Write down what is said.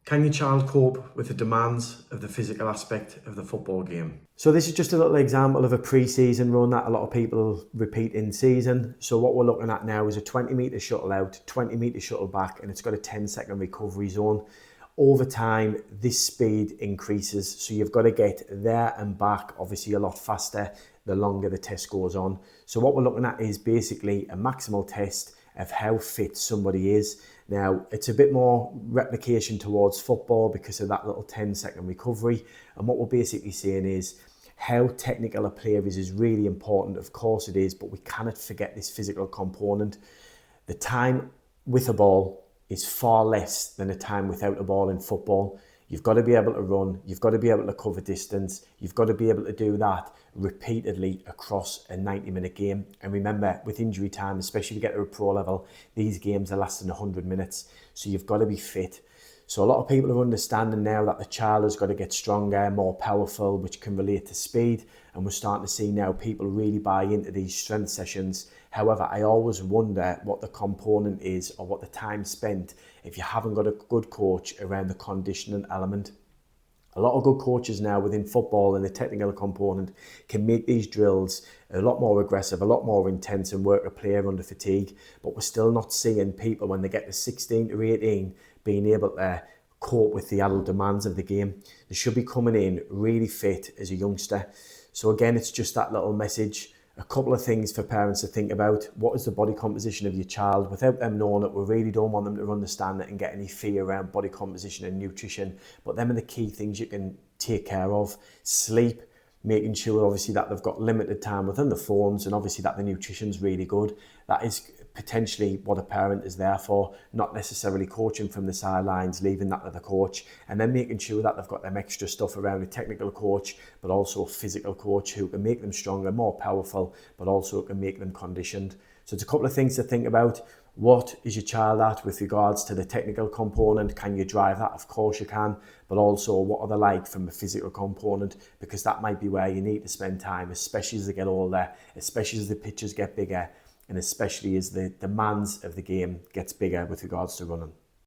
Can your child cope with the demands of the physical aspect of the football game? So this is just a little example of a pre-season run that a lot of people repeat in season. So what we're looking at now is a 20 metre shuttle out, 20 metre shuttle back, and it's got a 10-second recovery zone. Over time, this speed increases, so you've got to get there and back obviously a lot faster the longer the test goes on. So what we're looking at is basically a maximal test of how fit somebody is. Now, it's a bit more replication towards football because of that little 10-second recovery. And what we're basically saying is how technical a player is really important. Of course it is, but we cannot forget this physical component. The time with a ball is far less than the time without a ball in football. You've got to be able to run, you've got to be able to cover distance, you've got to be able to do that repeatedly across a 90-minute game. And remember, with injury time, especially if you get to a pro level, these games are lasting 100 minutes. So you've got to be fit. So a lot of people are understanding now that the child has got to get stronger, more powerful, which can relate to speed. And we're starting to see now people really buy into these strength sessions. However, I always wonder what the component is or what the time spent if you haven't got a good coach around the conditioning element. A lot of good coaches now within football and the technical component can make these drills a lot more aggressive, a lot more intense and work a player under fatigue. But we're still not seeing people when they get to 16 to 18 being able to cope with the adult demands of the game. They should be coming in really fit as a youngster. So again, it's just that little message. A couple of things for parents to think about. What is the body composition of your child? Without them knowing it, we really don't want them to understand it and get any fear around body composition and nutrition. But them are the key things you can take care of. Sleep, making sure obviously that they've got limited time within the phones and obviously that the nutrition's really good. That is potentially what a parent is there for, not necessarily coaching from the sidelines, leaving that to the coach, and then making sure that they've got them extra stuff around a technical coach, but also a physical coach who can make them stronger, more powerful, but also can make them conditioned. So it's a couple of things to think about. What is your child at with regards to the technical component? Can you drive that? Of course you can. But also, what are they like from a physical component? Because that might be where you need to spend time, especially as they get older, especially as the pitches get bigger, and especially as the demands of the game gets bigger with regards to running.